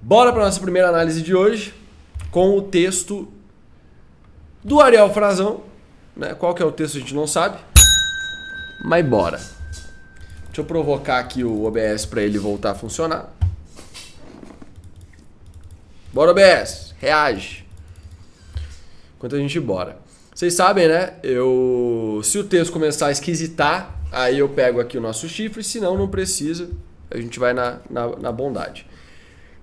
Bora para nossa primeira análise de hoje com o texto do Ariel Frazão. Né? Qual que é o texto a gente não sabe, mas bora. Deixa eu provocar aqui o OBS para ele voltar a funcionar. Bora, OBS, reage. Enquanto a gente bora. Vocês sabem, né? Se o texto começar a esquisitar, aí eu pego aqui o nosso chifre, senão não precisa, a gente vai na bondade.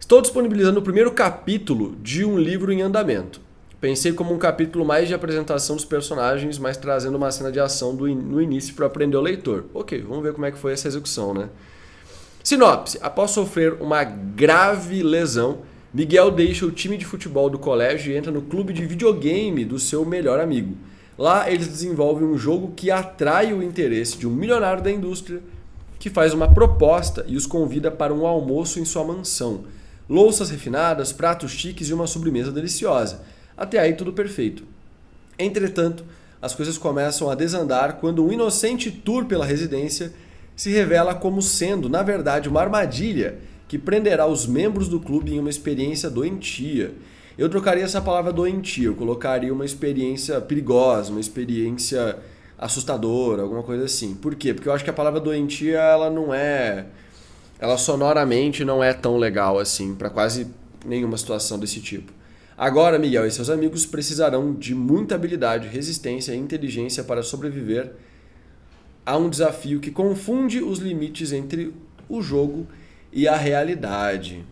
Estou disponibilizando o primeiro capítulo de um livro em andamento. Pensei como um capítulo mais de apresentação dos personagens, mas trazendo uma cena de ação no início para aprender o leitor. Ok, vamos ver como é que foi essa execução, né? Sinopse. Após sofrer uma grave lesão, Miguel deixa o time de futebol do colégio e entra no clube de videogame do seu melhor amigo. Lá eles desenvolvem um jogo que atrai o interesse de um milionário da indústria que faz uma proposta e os convida para um almoço em sua mansão. Louças refinadas, pratos chiques e uma sobremesa deliciosa. Até aí tudo perfeito. Entretanto, as coisas começam a desandar quando um inocente tour pela residência se revela como sendo, na verdade, uma armadilha que prenderá os membros do clube em uma experiência doentia. Eu trocaria essa palavra doentia, eu colocaria uma experiência perigosa, uma experiência assustadora, alguma coisa assim. Por quê? Porque eu acho que a palavra doentia, ela sonoramente não é tão legal assim, para quase nenhuma situação desse tipo. Agora, Miguel e seus amigos precisarão de muita habilidade, resistência e inteligência para sobreviver a um desafio que confunde os limites entre o jogo e a realidade.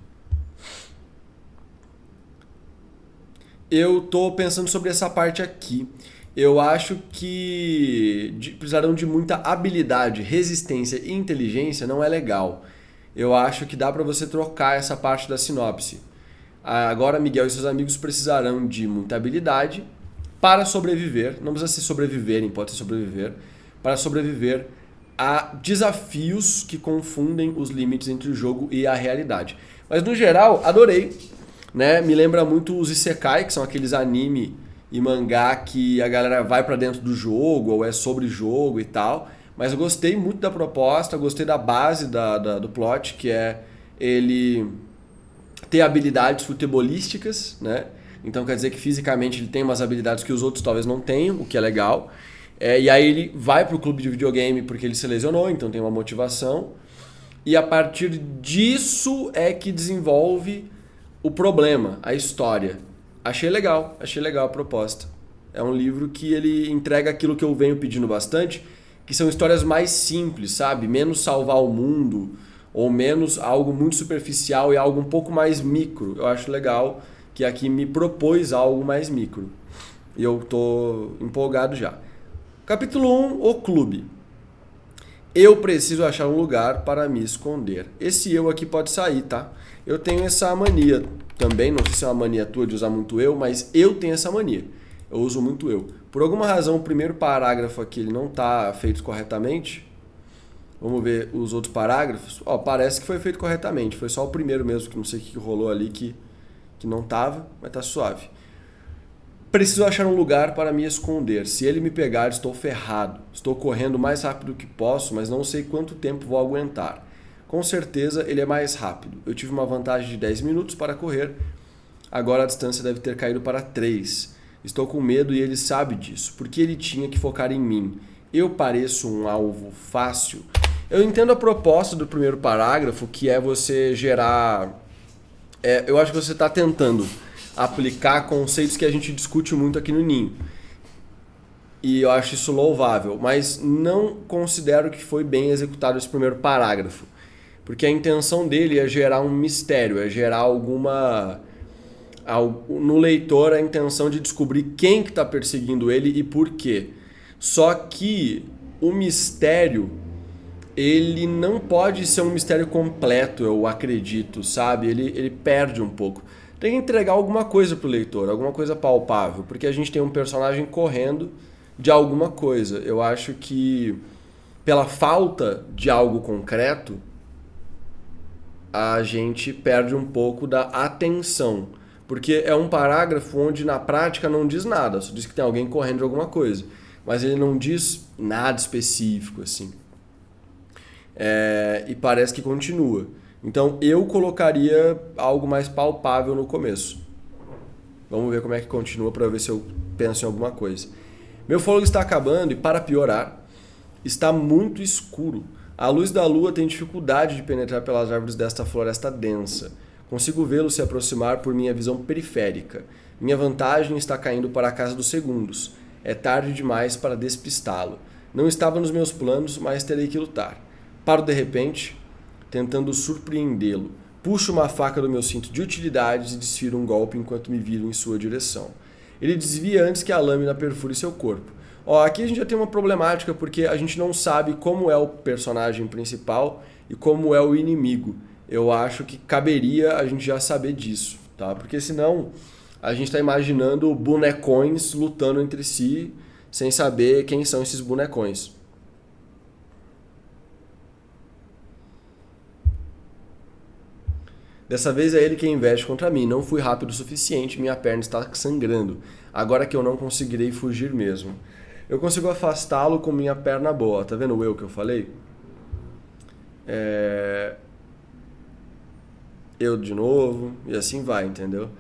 Eu tô pensando sobre essa parte aqui. Eu acho que precisarão de muita habilidade, resistência e inteligência não é legal. Eu acho que dá para você trocar essa parte da sinopse. Agora, Miguel e seus amigos precisarão de muita habilidade para sobreviver. Não precisa ser sobreviverem, pode ser sobreviver. Para sobreviver a desafios que confundem os limites entre o jogo e a realidade. Mas no geral, adorei. Né? Me lembra muito os Isekai, que são aqueles anime e mangá que a galera vai pra dentro do jogo ou é sobre jogo e tal. Mas eu gostei muito da proposta, gostei da base do plot, que é ele ter habilidades futebolísticas, né? Então quer dizer que fisicamente ele tem umas habilidades que os outros talvez não tenham, o que é legal. E aí ele vai pro clube de videogame porque ele se lesionou, então tem uma motivação. E a partir disso é que desenvolve o problema, a história. Achei legal a proposta. É um livro que ele entrega aquilo que eu venho pedindo bastante, que são histórias mais simples, sabe? Menos salvar o mundo, ou menos algo muito superficial e algo um pouco mais micro. Eu acho legal que aqui me propôs algo mais micro. E eu tô empolgado já. Capítulo 1, o clube. Eu preciso achar um lugar para me esconder. Esse eu aqui pode sair, tá? Eu tenho essa mania também, não sei se é uma mania tua de usar muito eu, mas eu tenho essa mania. Eu uso muito eu. Por alguma razão, o primeiro parágrafo aqui ele não está feito corretamente. Vamos ver os outros parágrafos. Parece que foi feito corretamente. Foi só o primeiro mesmo, que não sei o que rolou ali que não estava, mas tá suave. Preciso achar um lugar para me esconder. Se ele me pegar, estou ferrado. Estou correndo o mais rápido que posso, mas não sei quanto tempo vou aguentar. Com certeza ele é mais rápido. Eu tive uma vantagem de 10 minutos para correr. Agora a distância deve ter caído para 3. Estou com medo e ele sabe disso. Porque ele tinha que focar em mim. Eu pareço um alvo fácil. Eu entendo a proposta do primeiro parágrafo, que é você gerar... eu acho que você está tentando aplicar conceitos que a gente discute muito aqui no Ninho. E eu acho isso louvável. Mas não considero que foi bem executado esse primeiro parágrafo. Porque a intenção dele é gerar um mistério, é gerar no leitor a intenção de descobrir quem que está perseguindo ele e por quê. Só que o mistério, ele não pode ser um mistério completo, eu acredito, sabe? Ele perde um pouco. Tem que entregar alguma coisa pro leitor, alguma coisa palpável, porque a gente tem um personagem correndo de alguma coisa. Eu acho que pela falta de algo concreto, a gente perde um pouco da atenção. Porque é um parágrafo onde na prática não diz nada, só diz que tem alguém correndo de alguma coisa. Mas ele não diz nada específico, assim. E parece que continua. Então eu colocaria algo mais palpável no começo. Vamos ver como é que continua para ver se eu penso em alguma coisa. Meu fôlego está acabando e, para piorar, está muito escuro. A luz da lua tem dificuldade de penetrar pelas árvores desta floresta densa. Consigo vê-lo se aproximar por minha visão periférica. Minha vantagem está caindo para a casa dos segundos. É tarde demais para despistá-lo. Não estava nos meus planos, mas terei que lutar. Paro de repente, tentando surpreendê-lo. Puxo uma faca do meu cinto de utilidades e desfiro um golpe enquanto me viro em sua direção. Ele desvia antes que a lâmina perfure seu corpo. Aqui a gente já tem uma problemática porque a gente não sabe como é o personagem principal e como é o inimigo. Eu acho que caberia a gente já saber disso, tá? Porque senão a gente está imaginando bonecões lutando entre si sem saber quem são esses bonecões. Dessa vez é ele quem investe contra mim. Não fui rápido o suficiente, minha perna está sangrando. Agora que eu não conseguirei fugir mesmo. Eu consigo afastá-lo com minha perna boa. Tá vendo o eu que eu falei? Eu de novo, e assim vai, entendeu?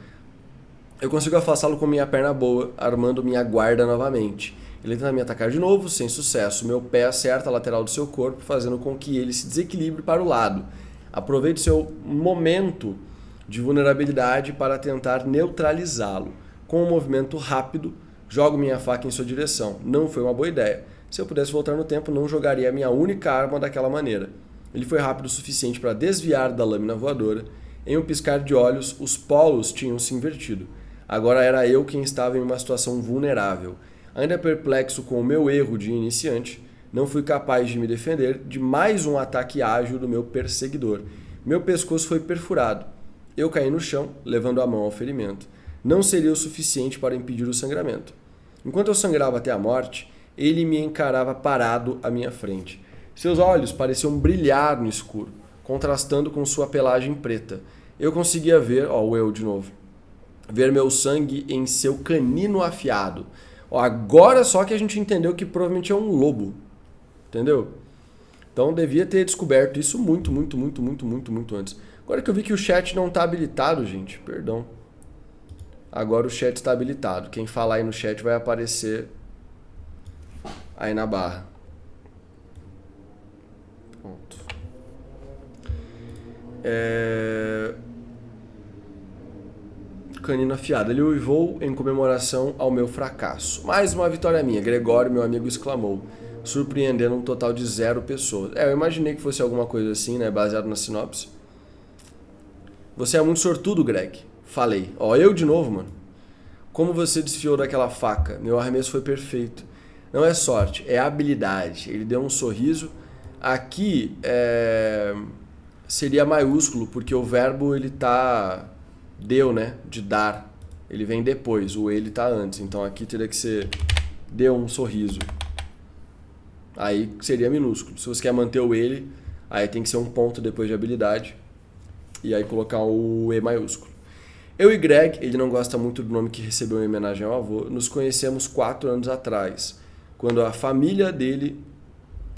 Eu consigo afastá-lo com minha perna boa, armando minha guarda novamente. Ele tenta me atacar de novo, sem sucesso. Meu pé acerta a lateral do seu corpo, fazendo com que ele se desequilibre para o lado. Aproveite seu momento de vulnerabilidade para tentar neutralizá-lo. Com um movimento rápido, jogo minha faca em sua direção. Não foi uma boa ideia. Se eu pudesse voltar no tempo, não jogaria a minha única arma daquela maneira. Ele foi rápido o suficiente para desviar da lâmina voadora. Em um piscar de olhos, os polos tinham se invertido. Agora era eu quem estava em uma situação vulnerável. Ainda perplexo com o meu erro de iniciante, não fui capaz de me defender de mais um ataque ágil do meu perseguidor. Meu pescoço foi perfurado. Eu caí no chão, levando a mão ao ferimento. Não seria o suficiente para impedir o sangramento. Enquanto eu sangrava até a morte, ele me encarava parado à minha frente. Seus olhos pareciam brilhar no escuro, contrastando com sua pelagem preta. Eu conseguia ver, o eu de novo, ver meu sangue em seu canino afiado. Agora só que a gente entendeu que provavelmente é um lobo. Entendeu? Então devia ter descoberto isso muito antes. Agora que eu vi que o chat não está habilitado, gente, perdão. Agora o chat está habilitado. Quem falar aí no chat vai aparecer aí na barra. Pronto. Canino afiado. Ele uivou em comemoração ao meu fracasso. Mais uma vitória minha, Gregório, meu amigo, exclamou, surpreendendo um total de 0 pessoas. Eu imaginei que fosse alguma coisa assim, né, baseado na sinopse. Você é muito sortudo, Greg. Falei. Eu de novo, mano. Como você desfiou daquela faca? Meu arremesso foi perfeito. Não é sorte, é habilidade. Ele deu um sorriso. Aqui seria maiúsculo, porque o verbo ele tá... Deu, né? De dar. Ele vem depois, o ele tá antes. Então aqui teria que ser deu um sorriso. Aí seria minúsculo. Se você quer manter o ele, aí tem que ser um ponto depois de habilidade. E aí colocar o E maiúsculo. Eu e Greg, ele não gosta muito do nome que recebeu em homenagem ao avô, nos conhecemos 4 anos atrás, quando a família dele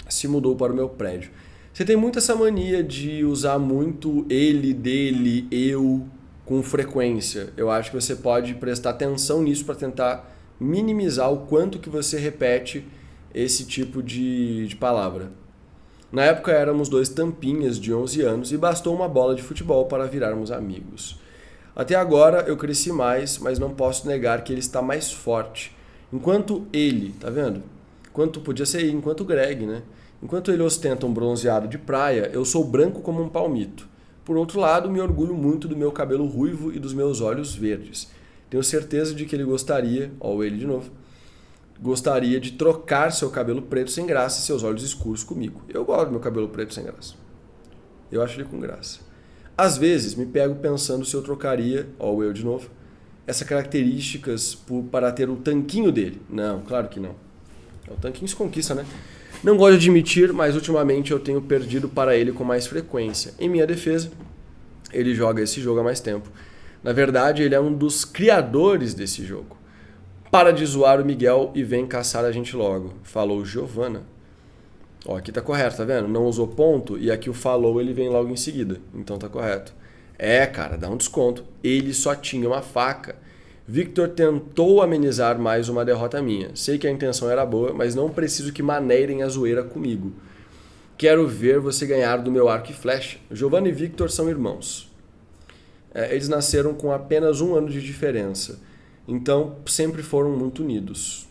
se mudou para o meu prédio. Você tem muito essa mania de usar muito ele, dele, eu com frequência. Eu acho que você pode prestar atenção nisso para tentar minimizar o quanto que você repete esse tipo de palavra. Na época éramos 2 tampinhas de 11 anos e bastou uma bola de futebol para virarmos amigos. Até agora eu cresci mais, mas não posso negar que ele está mais forte. Enquanto ele, tá vendo? Enquanto Greg, né? Enquanto ele ostenta um bronzeado de praia, eu sou branco como um palmito. Por outro lado, me orgulho muito do meu cabelo ruivo e dos meus olhos verdes. Tenho certeza de que ele gostaria, ele de novo, gostaria de trocar seu cabelo preto sem graça e seus olhos escuros comigo. Eu gosto do meu cabelo preto sem graça. Eu acho ele com graça. Às vezes me pego pensando se eu trocaria, eu de novo, essas características para ter o tanquinho dele. Não, claro que não. O tanquinho se conquista, né? Não gosto de admitir, mas ultimamente eu tenho perdido para ele com mais frequência. Em minha defesa, ele joga esse jogo há mais tempo. Na verdade, ele é um dos criadores desse jogo. Para de zoar o Miguel e vem caçar a gente logo, falou Giovanna. Ó, aqui tá correto, tá vendo? Não usou ponto e aqui o falou ele vem logo em seguida. Então tá correto. É, cara, dá um desconto. Ele só tinha uma faca. Victor tentou amenizar mais uma derrota minha. Sei que a intenção era boa, mas não preciso que maneirem a zoeira comigo. Quero ver você ganhar do meu arco e flecha. Giovanna e Victor são irmãos. Eles nasceram com apenas 1 ano de diferença. Então sempre foram muito unidos.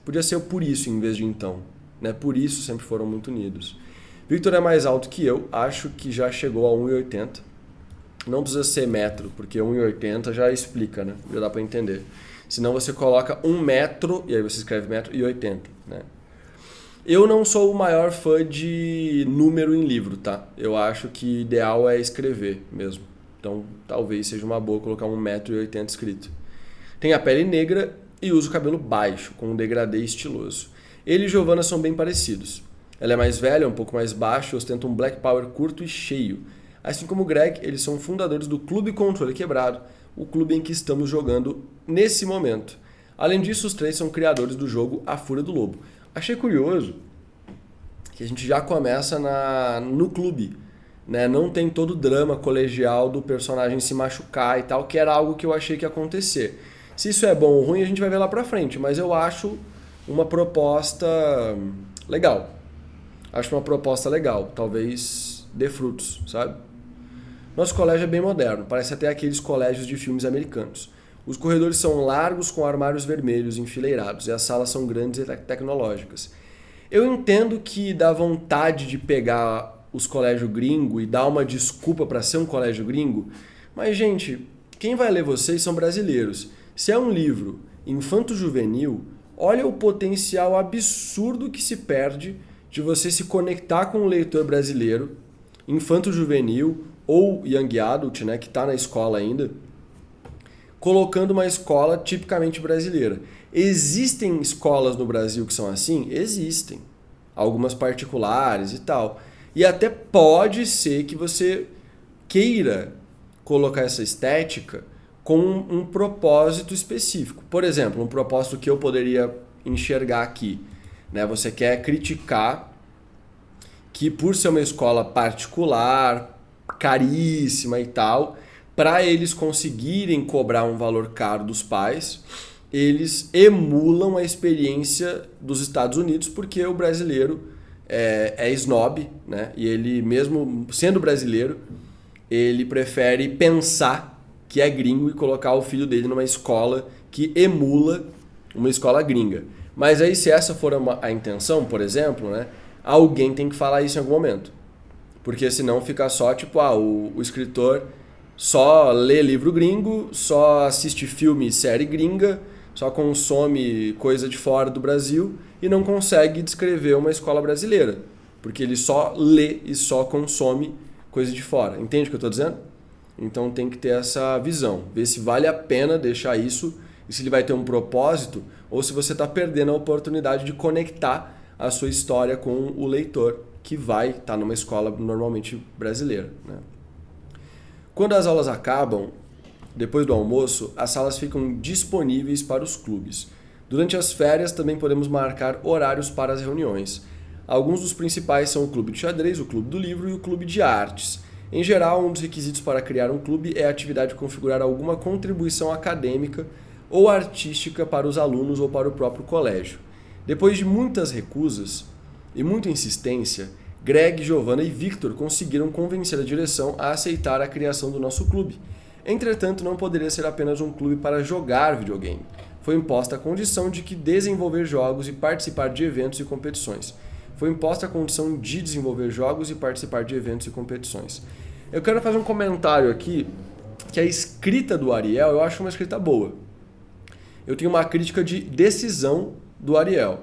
Podia ser por isso em vez de então. Né? Por isso sempre foram muito unidos. Victor é mais alto que eu. Acho que já chegou a 1,80. Não precisa ser metro, porque 1,80 já explica, né? Já dá para entender. Senão você coloca 1 metro, e aí você escreve metro e 80, né? Eu não sou o maior fã de número em livro, tá? Eu acho que ideal é escrever mesmo. Então talvez seja uma boa colocar 1,80 m escrito. Tem a pele negra e usa o cabelo baixo, com um degradê estiloso. Ele e Giovanna são bem parecidos. Ela é mais velha, um pouco mais baixa e ostenta um black power curto e cheio. Assim como o Greg, eles são fundadores do Clube Controle Quebrado, o clube em que estamos jogando nesse momento. Além disso, os 3 são criadores do jogo A Fúria do Lobo. Achei curioso que a gente já começa no clube, né? Não tem todo o drama colegial do personagem se machucar e tal, que era algo que eu achei que ia acontecer. Se isso é bom ou ruim, a gente vai ver lá pra frente, mas eu acho uma proposta legal. Acho uma proposta legal, talvez dê frutos, sabe? Nosso colégio é bem moderno, parece até aqueles colégios de filmes americanos. Os corredores são largos com armários vermelhos enfileirados e as salas são grandes e tecnológicas. Eu entendo que dá vontade de pegar os colégios gringo e dar uma desculpa para ser um colégio gringo, mas, gente, quem vai ler vocês são brasileiros. Se é um livro infanto-juvenil, olha o potencial absurdo que se perde de você se conectar com um leitor brasileiro, infanto-juvenil ou young adult, né, que está na escola ainda, colocando uma escola tipicamente brasileira. Existem escolas no Brasil que são assim? Existem. Algumas particulares e tal. E até pode ser que você queira colocar essa estética com um propósito específico. Por exemplo, um propósito que eu poderia enxergar aqui, né? Você quer criticar que por ser uma escola particular, caríssima e tal, para eles conseguirem cobrar um valor caro dos pais, eles emulam a experiência dos Estados Unidos, porque o brasileiro é snob, né? E ele, mesmo sendo brasileiro, ele prefere pensar que é gringo e colocar o filho dele numa escola que emula uma escola gringa. Mas aí, se essa for a intenção, por exemplo, né, alguém tem que falar isso em algum momento. Porque senão fica só tipo, o escritor só lê livro gringo, só assiste filme e série gringa, só consome coisa de fora do Brasil e não consegue descrever uma escola brasileira. Porque ele só lê e só consome coisa de fora. Entende o que eu estou dizendo? Então tem que ter essa visão. Ver se vale a pena deixar isso e se ele vai ter um propósito ou se você está perdendo a oportunidade de conectar a sua história com o leitor que vai estar numa escola normalmente brasileira, né? Quando as aulas acabam, depois do almoço, as salas ficam disponíveis para os clubes. Durante as férias também podemos marcar horários para as reuniões. Alguns dos principais são o clube de xadrez, o clube do livro e o clube de artes. Em geral, um dos requisitos para criar um clube é a atividade de configurar alguma contribuição acadêmica ou artística para os alunos ou para o próprio colégio. Depois de muitas recusas e muita insistência, Greg, Giovanna e Victor conseguiram convencer a direção a aceitar a criação do nosso clube. Entretanto, não poderia ser apenas um clube para jogar videogame. Foi imposta a condição de que desenvolver jogos e participar de eventos e competições. Foi imposta a condição de desenvolver jogos e participar de eventos e competições. Eu quero fazer um comentário aqui, que a escrita do Ariel, eu acho uma escrita boa. Eu tenho uma crítica de decisão do Ariel.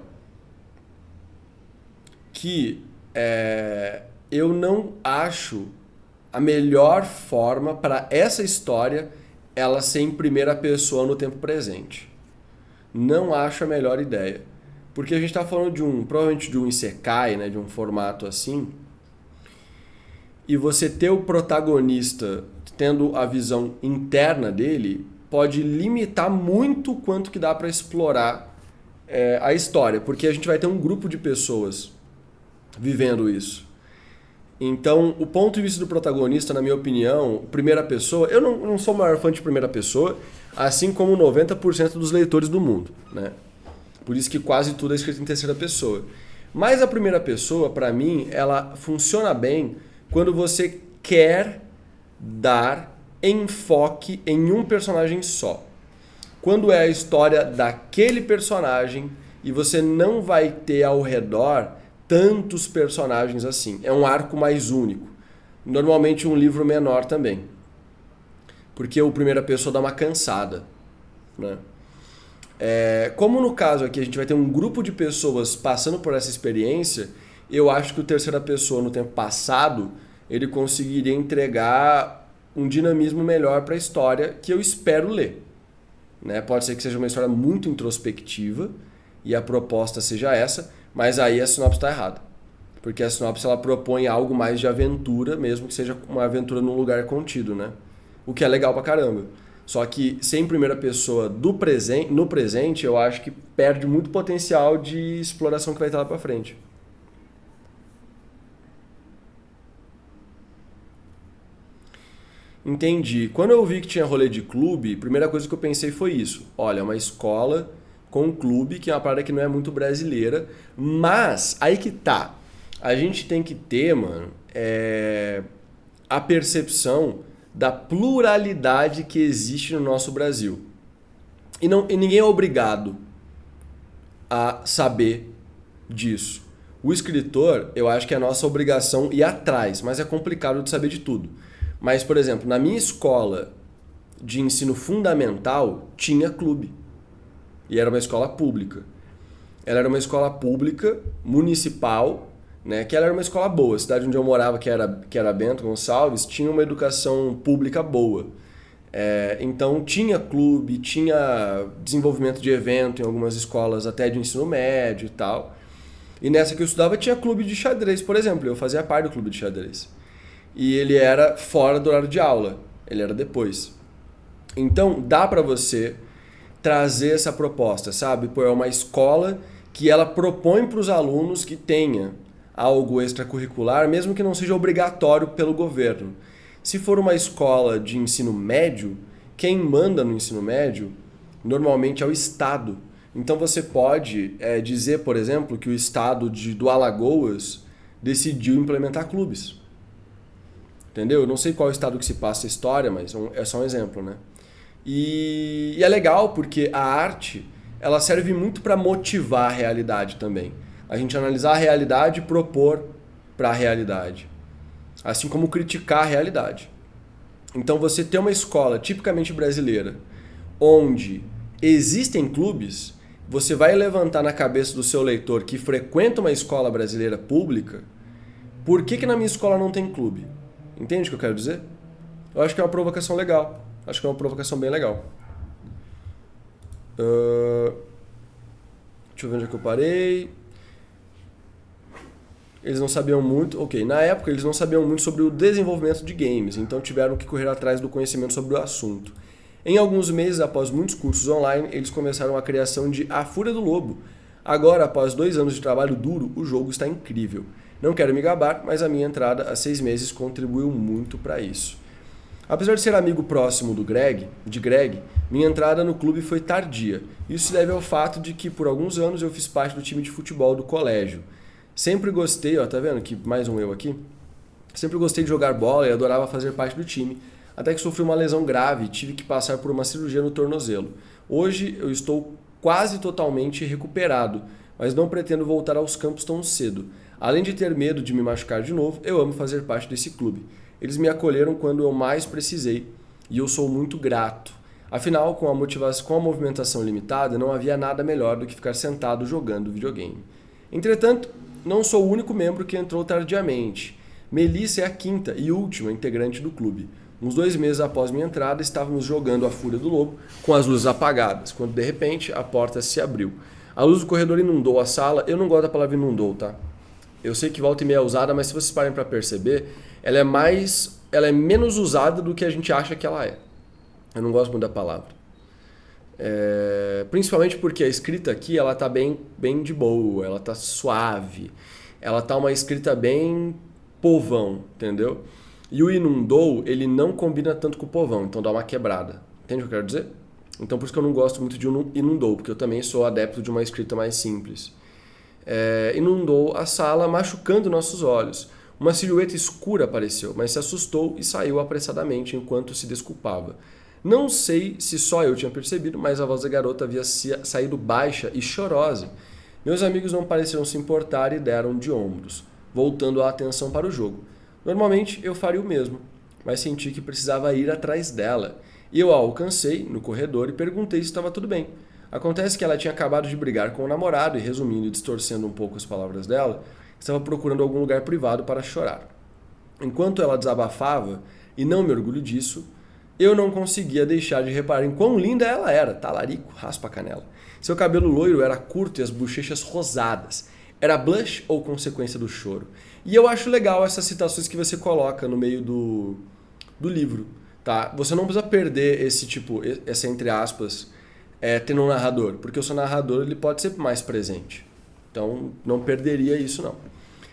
Que eu não acho a melhor forma para essa história ela ser em primeira pessoa no tempo presente. Não acho a melhor ideia. Porque a gente está falando provavelmente de um isekai, né, de um formato assim, e você ter o protagonista tendo a visão interna dele pode limitar muito quanto que dá para explorar a história, porque a gente vai ter um grupo de pessoas vivendo isso. Então, o ponto de vista do protagonista, na minha opinião, primeira pessoa, eu não sou o maior fã de primeira pessoa, assim como 90% dos leitores do mundo, né? Por isso que quase tudo é escrito em terceira pessoa. Mas a primeira pessoa, para mim, ela funciona bem quando você quer dar enfoque em um personagem só. Quando é a história daquele personagem e você não vai ter ao redor tantos personagens assim. É um arco mais único. Normalmente um livro menor também. Porque o primeira pessoa dá uma cansada, né? Como no caso aqui a gente vai ter um grupo de pessoas passando por essa experiência, eu acho que o terceira pessoa no tempo passado ele conseguiria entregar um dinamismo melhor para a história que eu espero ler, né? Pode ser que seja uma história muito introspectiva e a proposta seja essa, mas aí a sinopse está errada. Porque a sinopse ela propõe algo mais de aventura, mesmo que seja uma aventura num lugar contido, né? O que é legal pra caramba. Só que sem primeira pessoa no presente, eu acho que perde muito potencial de exploração que vai estar lá pra frente. Entendi. Quando eu vi que tinha rolê de clube, a primeira coisa que eu pensei foi isso. Olha, uma escola com um clube, que é uma parada que não é muito brasileira, mas aí que tá. A gente tem que ter, mano, a percepção da pluralidade que existe no nosso Brasil. E ninguém é obrigado a saber disso. O escritor, eu acho que é a nossa obrigação ir atrás, mas é complicado de saber de tudo. Mas, por exemplo, na minha escola de ensino fundamental, tinha clube. E era uma escola pública. Ela era uma escola pública, municipal, né? Que ela era uma escola boa. A cidade onde eu morava, que era Bento Gonçalves, tinha uma educação pública boa. Então tinha clube, tinha desenvolvimento de evento em algumas escolas até de ensino médio e tal. E nessa que eu estudava tinha clube de xadrez, por exemplo. Eu fazia parte do clube de xadrez. E ele era fora do horário de aula. Ele era depois. Então dá pra você trazer essa proposta, sabe? Pô, é uma escola que ela propõe para os alunos que tenha algo extracurricular, mesmo que não seja obrigatório pelo governo. Se for uma escola de ensino médio, quem manda no ensino médio normalmente é o Estado. Então você pode dizer, por exemplo, que o Estado do Alagoas decidiu implementar clubes. Entendeu? Eu não sei qual estado que se passa a história, mas é só um exemplo, né? E é legal porque a arte ela serve muito para motivar a realidade também. A gente analisar a realidade e propor para a realidade. Assim como criticar a realidade. Então você ter uma escola tipicamente brasileira onde existem clubes, você vai levantar na cabeça do seu leitor que frequenta uma escola brasileira pública, por que na minha escola não tem clube? Entende o que eu quero dizer? Eu acho que é uma provocação legal. Acho que é uma provocação bem legal. Deixa eu ver onde é que eu parei. Eles não sabiam muito... Ok, na época eles não sabiam muito sobre o desenvolvimento de games, então tiveram que correr atrás do conhecimento sobre o assunto. Em alguns meses, após muitos cursos online, eles começaram a criação de A Fúria do Lobo. Agora, após 2 anos de trabalho duro, o jogo está incrível. Não quero me gabar, mas a minha entrada há 6 meses contribuiu muito para isso. Apesar de ser amigo próximo de Greg, minha entrada no clube foi tardia. Isso se deve ao fato de que por alguns anos eu fiz parte do time de futebol do colégio. Sempre gostei, ó, tá vendo que mais um eu aqui? Sempre gostei de jogar bola e adorava fazer parte do time, até que sofri uma lesão grave e tive que passar por uma cirurgia no tornozelo. Hoje eu estou quase totalmente recuperado, mas não pretendo voltar aos campos tão cedo. Além de ter medo de me machucar de novo, eu amo fazer parte desse clube. Eles me acolheram quando eu mais precisei e eu sou muito grato. Afinal, com a movimentação limitada, não havia nada melhor do que ficar sentado jogando videogame. Entretanto, não sou o único membro que entrou tardiamente. Melissa é a 5ª e última integrante do clube. Uns 2 meses após minha entrada, estávamos jogando A Fúria do Lobo com as luzes apagadas, quando de repente a porta se abriu. A luz do corredor inundou a sala. Eu não gosto da palavra inundou, tá? Eu sei que volta e meia é usada, mas se vocês parem para perceber, ela é menos usada do que a gente acha que ela é. Eu não gosto muito da palavra. Principalmente porque a escrita aqui ela tá bem de boa, ela tá suave. Ela tá uma escrita bem povão, entendeu? E o inundou, ele não combina tanto com o povão, então dá uma quebrada. Entende o que eu quero dizer? Então por isso que eu não gosto muito de inundou, porque eu também sou adepto de uma escrita mais simples. Inundou a sala, machucando nossos olhos. Uma silhueta escura apareceu, mas se assustou e saiu apressadamente enquanto se desculpava. Não sei se só eu tinha percebido, mas a voz da garota havia saído baixa e chorosa. Meus amigos não pareceram se importar e deram de ombros, voltando a atenção para o jogo. Normalmente eu faria o mesmo, mas senti que precisava ir atrás dela. E eu a alcancei no corredor e perguntei se estava tudo bem. Acontece que ela tinha acabado de brigar com o namorado e, resumindo e distorcendo um pouco as palavras dela, estava procurando algum lugar privado para chorar. Enquanto ela desabafava, e não me orgulho disso, eu não conseguia deixar de reparar em quão linda ela era. Talarico, raspa a canela. Seu cabelo loiro era curto e as bochechas rosadas. Era blush ou consequência do choro? E eu acho legal essas citações que você coloca no meio do livro. Tá? Você não precisa perder esse tipo, essa entre aspas, tendo um narrador, porque o seu narrador ele pode ser mais presente. Então não perderia isso não.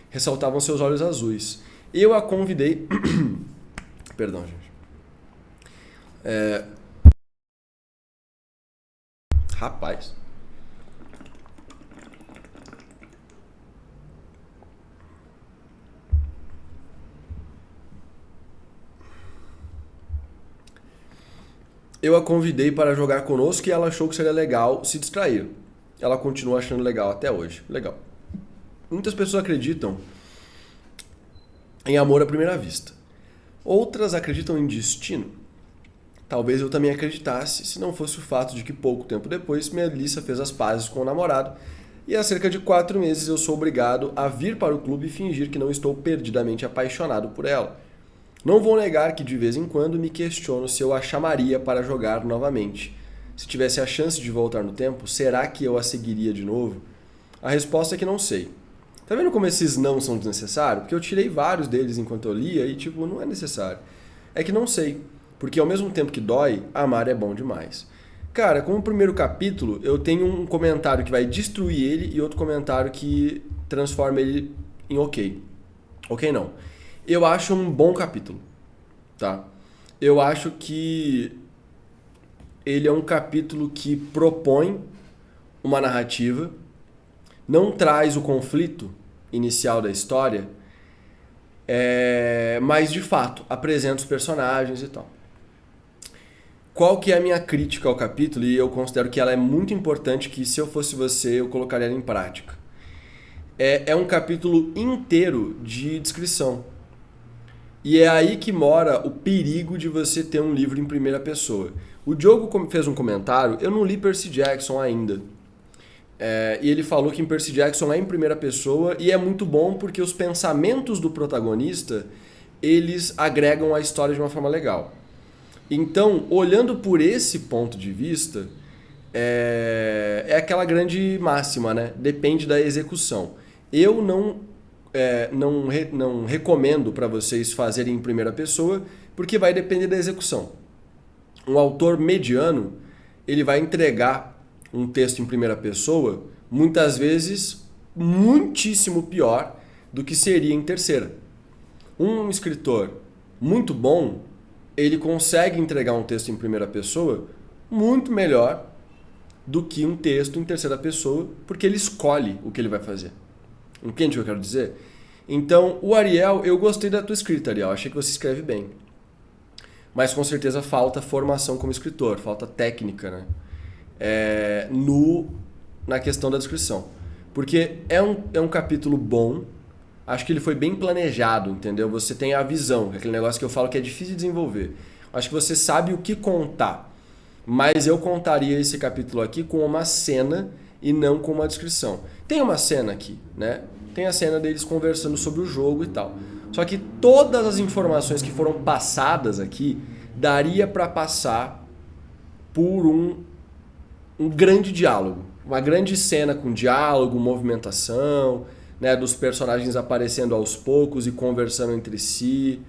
Ressaltavam seus olhos azuis. Eu a convidei... Perdão, gente. Rapaz. Eu a convidei para jogar conosco e ela achou que seria legal se distrair. Ela continua achando legal até hoje. Legal. Muitas pessoas acreditam em amor à primeira vista. Outras acreditam em destino. Talvez eu também acreditasse se não fosse o fato de que pouco tempo depois Melissa fez as pazes com o namorado e há cerca de 4 meses eu sou obrigado a vir para o clube e fingir que não estou perdidamente apaixonado por ela. Não vou negar que de vez em quando me questiono se eu a chamaria para jogar novamente. Se tivesse a chance de voltar no tempo, será que eu a seguiria de novo? A resposta é que não sei. Tá vendo como esses não são desnecessários? Porque eu tirei vários deles enquanto eu lia e não é necessário. É que não sei. Porque ao mesmo tempo que dói, amar é bom demais. Cara, como primeiro capítulo, eu tenho um comentário que vai destruir ele e outro comentário que transforma ele em ok. Ok não. Eu acho um bom capítulo, tá? Eu acho que ele é um capítulo que propõe uma narrativa, não traz o conflito inicial da história, mas de fato apresenta os personagens e tal. Qual que é a minha crítica ao capítulo? E eu considero que ela é muito importante, que se eu fosse você, eu colocaria ela em prática. É um capítulo inteiro de descrição. E é aí que mora o perigo de você ter um livro em primeira pessoa. O Diogo fez um comentário, eu não li Percy Jackson ainda. E ele falou que em Percy Jackson é em primeira pessoa e é muito bom porque os pensamentos do protagonista, eles agregam a história de uma forma legal. Então, olhando por esse ponto de vista, é aquela grande máxima, né? Depende da execução. Eu não recomendo para vocês fazerem em primeira pessoa, porque vai depender da execução. Um autor mediano, ele vai entregar um texto em primeira pessoa, muitas vezes muitíssimo pior do que seria em terceira. Um escritor muito bom, ele consegue entregar um texto em primeira pessoa muito melhor do que um texto em terceira pessoa, porque ele escolhe o que ele vai fazer. Entende o que eu quero dizer? Então, o Ariel, eu gostei da tua escrita, Ariel. Achei que você escreve bem. Mas com certeza falta formação como escritor, falta técnica, né? Na questão da descrição. Porque é um capítulo bom, acho que ele foi bem planejado, entendeu? Você tem a visão, aquele negócio que eu falo que é difícil de desenvolver. Acho que você sabe o que contar. Mas eu contaria esse capítulo aqui com uma cena e não com uma descrição. Tem uma cena aqui, né? Tem a cena deles conversando sobre o jogo e tal. Só que todas as informações que foram passadas aqui daria para passar por um grande diálogo. Uma grande cena com diálogo, movimentação, né, dos personagens aparecendo aos poucos e conversando entre si.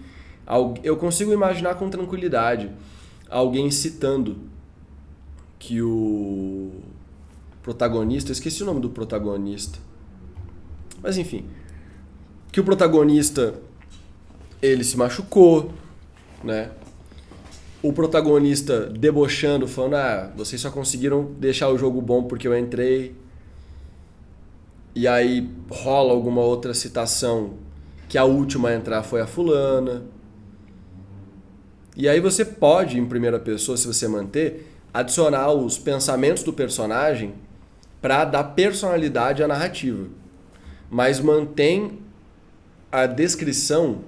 Eu consigo imaginar com tranquilidade alguém citando que o protagonista... Esqueci o nome do protagonista. Mas enfim, que o protagonista ele se machucou, né? O protagonista debochando, falando, vocês só conseguiram deixar o jogo bom porque eu entrei. E aí rola alguma outra citação que a última a entrar foi a fulana. E aí você pode, em primeira pessoa, se você manter, adicionar os pensamentos do personagem para dar personalidade à narrativa. Mas mantém a descrição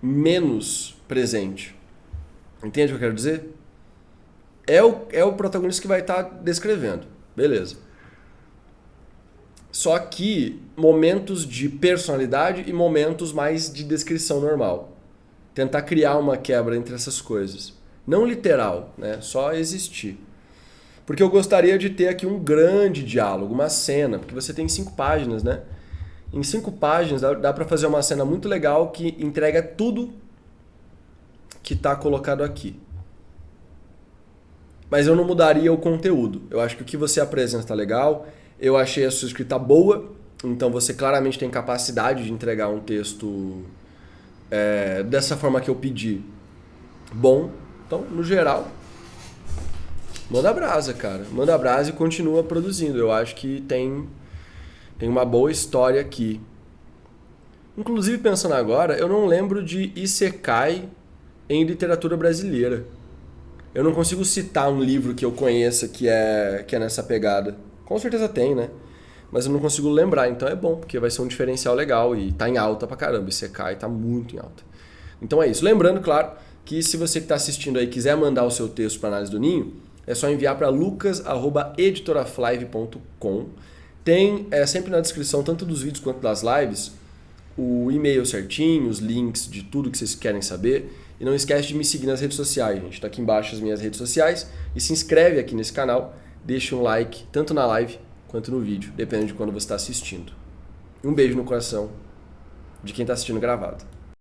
menos presente. Entende o que eu quero dizer? É o protagonista que vai estar descrevendo. Beleza. Só que momentos de personalidade e momentos mais de descrição normal. Tentar criar uma quebra entre essas coisas. Não literal, né? Só existir. Porque eu gostaria de ter aqui um grande diálogo, uma cena, porque você tem 5 páginas, né? Em 5 páginas dá para fazer uma cena muito legal que entrega tudo que está colocado aqui. Mas eu não mudaria o conteúdo. Eu acho que o que você apresenta está legal. Eu achei a sua escrita boa. Então você claramente tem capacidade de entregar um texto dessa forma que eu pedi. Bom. Então, no geral, manda brasa, cara. Manda brasa e continua produzindo. Eu acho que tem uma boa história aqui. Inclusive, pensando agora, eu não lembro de Isekai em literatura brasileira. Eu não consigo citar um livro que eu conheça que é nessa pegada. Com certeza tem, né? Mas eu não consigo lembrar, então é bom, porque vai ser um diferencial legal e tá em alta pra caramba. Isekai tá muito em alta. Então é isso. Lembrando, claro, que se você que está assistindo aí quiser mandar o seu texto para Análise do Ninho, é só enviar para lucas@editoraflive.com. Tem sempre na descrição, tanto dos vídeos quanto das lives, o e-mail certinho, os links de tudo que vocês querem saber. E não esquece de me seguir nas redes sociais, gente. Tá aqui embaixo as minhas redes sociais. E se inscreve aqui nesse canal, deixa um like, tanto na live quanto no vídeo, dependendo de quando você está assistindo. Um beijo no coração de quem está assistindo gravado.